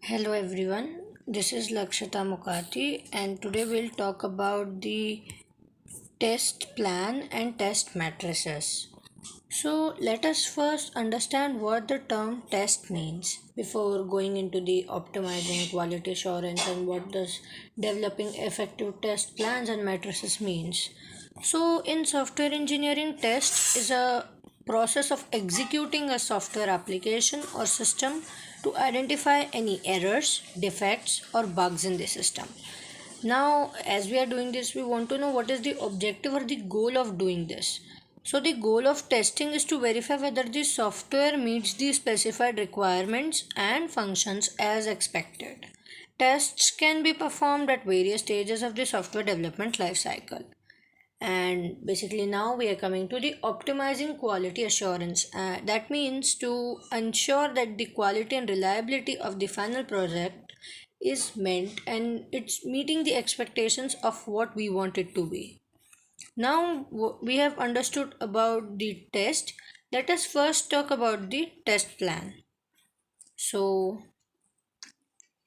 Hello everyone, this is Lakshita Mukati and today we'll talk about the test plan and test matrices. So let us first understand what the term test means before going into the optimizing quality assurance and what does developing effective test plans and matrices means. So in software engineering, test is a process of executing a software application or system to identify any errors, defects or bugs in the system. Now, as we are doing this, we want to know what is the objective or the goal of doing this. So, the goal of testing is to verify whether the software meets the specified requirements and functions as expected. Tests can be performed at various stages of the software development lifecycle. And basically, now we are coming to the optimizing quality assurance. That means to ensure that the quality and reliability of the final project is met and it's meeting the expectations of what we want it to be. Now we have understood about the test. Let us first talk about the test plan. So,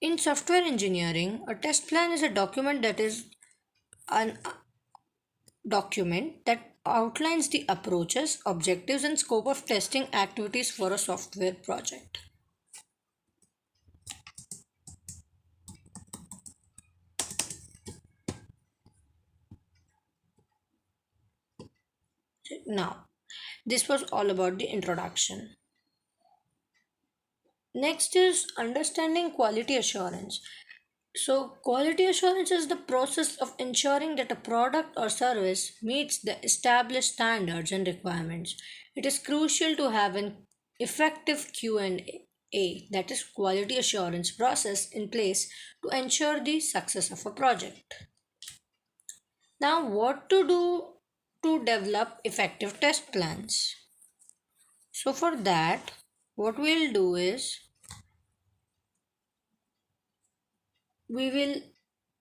in software engineering, a test plan is a document that is an document that outlines the approaches, objectives, and scope of testing activities for a software project. Now, this was all about the introduction. Next is understanding quality assurance. So, quality assurance is the process of ensuring that a product or service meets the established standards and requirements. It is crucial to have an effective Q&A, that is quality assurance process in place to ensure the success of a project. Now, what to do to develop effective test plans? So, for that, what we'll do is we will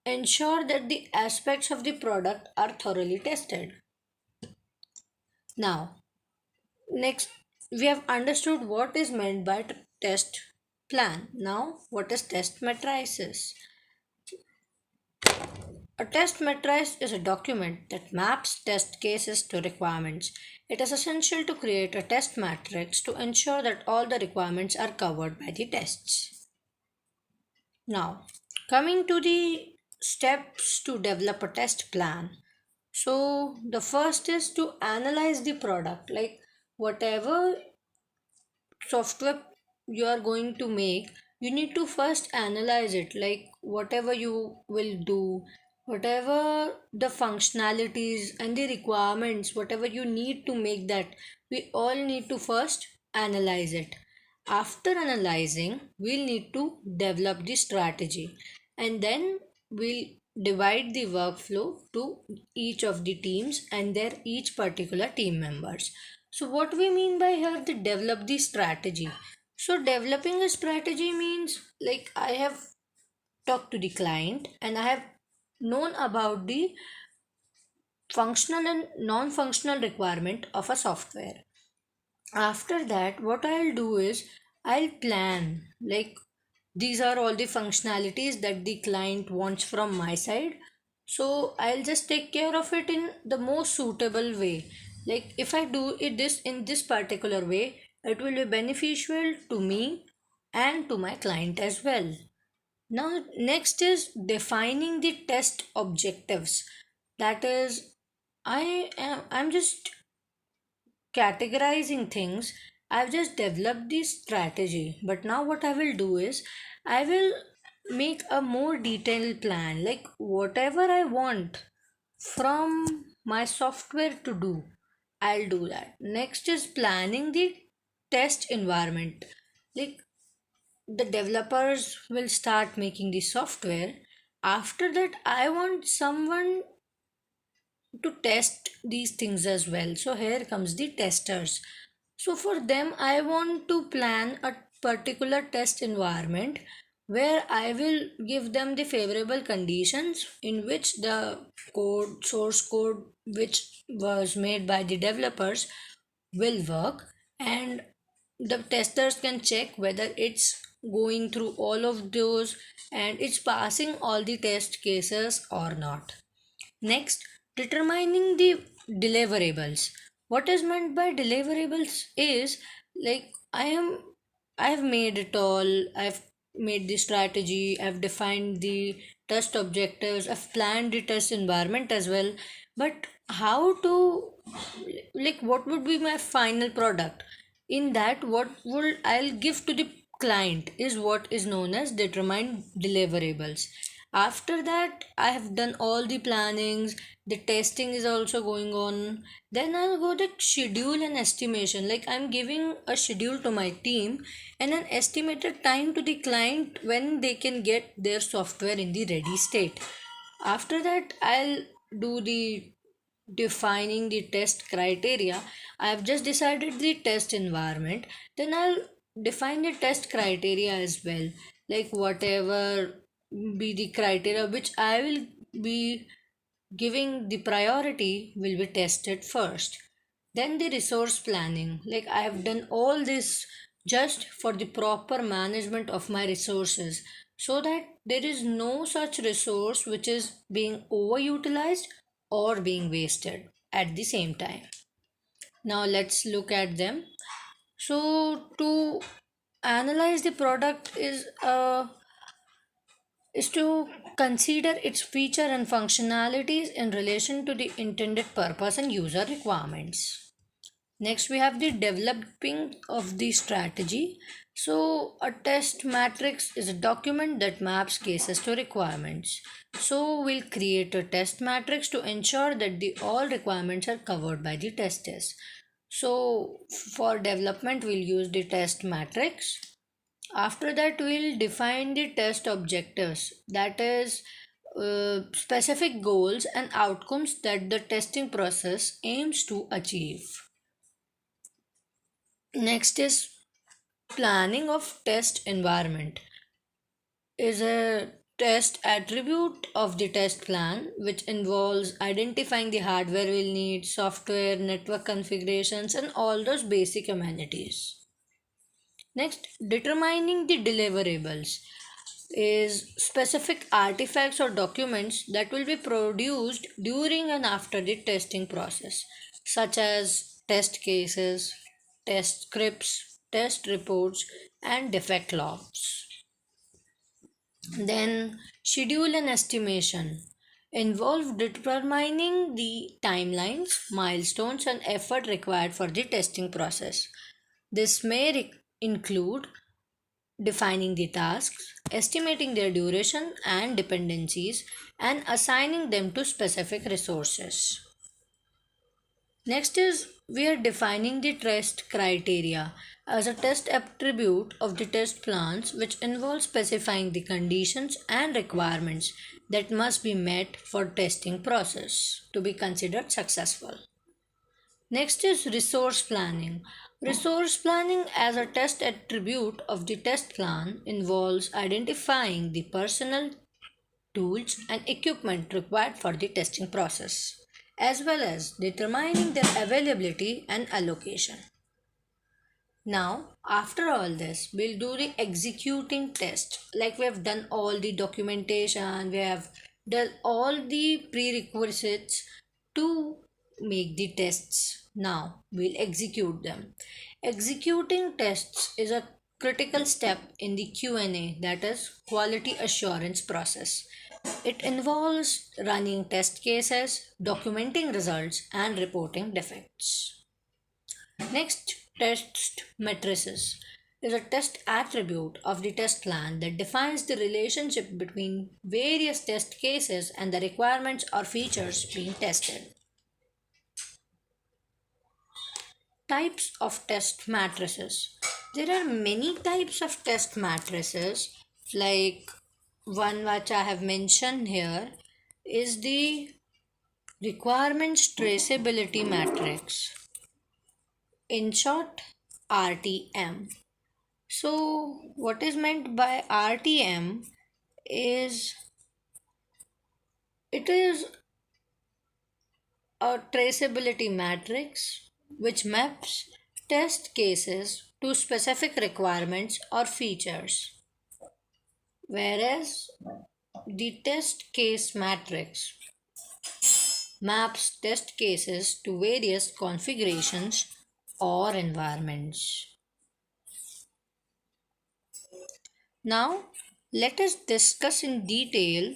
ensure that the aspects of the product are thoroughly tested. Now, next, we have understood what is meant by test plan. Now, what is test matrices? A test matrix is a document that maps test cases to requirements. It is essential to create a test matrix to ensure that all the requirements are covered by the tests. Now, coming to the steps to develop a test plan. So, the first is to analyze the product, like whatever software you are going to make, you need to first analyze it, like whatever you will do, whatever the functionalities and the requirements, whatever you need to make that, we all need to first analyze it. After analyzing, we'll need to develop the strategy, and then we'll divide the workflow to each of the teams and their each particular team members. So, what we mean by here, the develop the strategy. So, developing a strategy means like I have talked to the client and I have known about the functional and non functional requirement of a software. After that, what I'll do is I'll plan like these are all the functionalities that the client wants from my side, so I'll just take care of it in the most suitable way. Like if I do it this in this particular way, it will be beneficial to me and to my client as well. Now next is defining the test objectives. That is, I'm just categorizing things. I've just developed this strategy, but now what I will do is I will make a more detailed plan, like whatever I want from my software to do, I'll do that. Next is planning the test environment. Like the developers will start making the software. After that, I want someone to test these things as well. So here comes the testers. So for them, I want to plan a particular test environment where I will give them the favorable conditions in which the code, source code, which was made by the developers will work, and the testers can check whether it's going through all of those and it's passing all the test cases or not. Next, determining the deliverables. What is meant by deliverables is like I have made it all. I've made the strategy, I've defined the test objectives, I've planned the test environment as well. But how to, like, what would be my final product? In that, what will I'll give to the client is what is known as determined deliverables. After that, I have done all the plannings, the testing is also going on. Then I'll go the schedule and estimation. Like, I'm giving a schedule to my team and an estimated time to the client when they can get their software in the ready state. After that, I'll do the defining the test criteria. I have just decided the test environment. Then I'll define the test criteria as well. Like, whatever be the criteria which I will be giving the priority will be tested first. Then the resource planning. Like, I have done all this just for the proper management of my resources so that there is no such resource which is being overutilized or being wasted at the same time. Now let's look at them. So to analyze the product is to consider its feature and functionalities in relation to the intended purpose and user requirements. Next, we have the developing of the strategy. So, a test matrix is a document that maps cases to requirements. So, we'll create a test matrix to ensure that the all requirements are covered by the testers. So, for development, we'll use the test matrix. After that, we'll define the test objectives, that is, specific goals and outcomes that the testing process aims to achieve. Next is planning of test environment is a test attribute of the test plan which involves identifying the hardware we'll need, software, network configurations and all those basic amenities. Next, determining the deliverables is specific artifacts or documents that will be produced during and after the testing process, such as test cases, test scripts, test reports, and defect logs. Then, schedule and estimation involve determining the timelines, milestones, and effort required for the testing process. This may include defining the tasks, estimating their duration and dependencies, and assigning them to specific resources. Next is we are defining the test criteria as a test attribute of the test plans which involves specifying the conditions and requirements that must be met for testing process to be considered successful. Next is resource planning. Resource planning as a test attribute of the test plan involves identifying the personnel, tools, and equipment required for the testing process, as well as determining their availability and allocation. Now, after all this, we'll do the executing test. Like we have done all the documentation, we have done all the prerequisites to make the tests. Now, we'll execute them. Executing tests is a critical step in the Q&A, that is quality assurance process. It involves running test cases, documenting results, and reporting defects. Next, test matrices is a test attribute of the test plan that defines the relationship between various test cases and the requirements or features being tested. Types of test matrices. There are many types of test matrices, like one which I have mentioned here is the requirements traceability matrix, in short RTM. So, what is meant by RTM is it is a traceability matrix which maps test cases to specific requirements or features, whereas the test case matrix maps test cases to various configurations or environments. Now, let us discuss in detail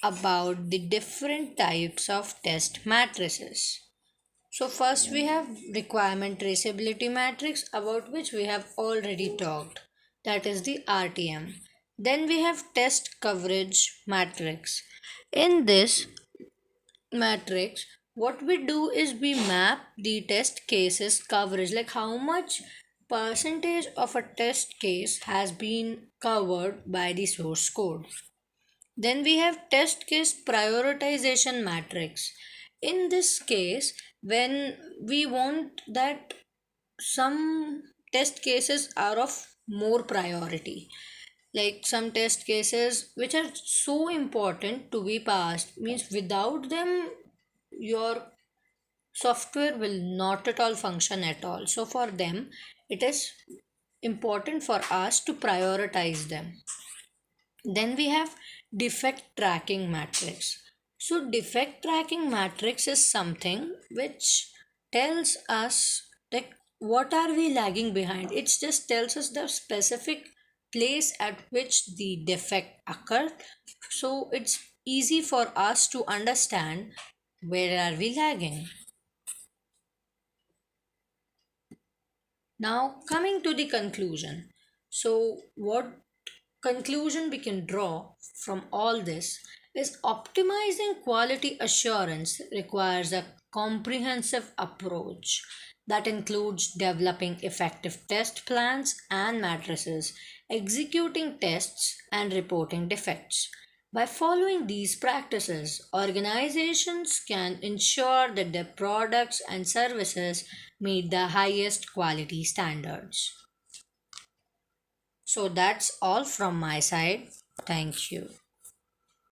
about the different types of test matrices. So, first we have requirement traceability matrix, about which we have already talked, that is the RTM. Then we have test coverage matrix. In this matrix, what we do is we map the test cases coverage, like how much percentage of a test case has been covered by the source code. Then we have test case prioritization matrix. In this case, when we want that some test cases are of more priority, like some test cases which are so important to be passed, means without them your software will not at all function at all. So for them it is important for us to prioritize them. Then we have defect tracking matrix. So defect tracking matrix is something which tells us like what are we lagging behind. It just tells us the specific place at which the defect occurred. So it's easy for us to understand where are we lagging. Now, coming to the conclusion. So, what conclusion we can draw from all this is optimizing quality assurance requires a comprehensive approach that includes developing effective test plans and matrices, executing tests, and reporting defects. By following these practices, organizations can ensure that their products and services meet the highest quality standards. So that's all from my side. Thank you.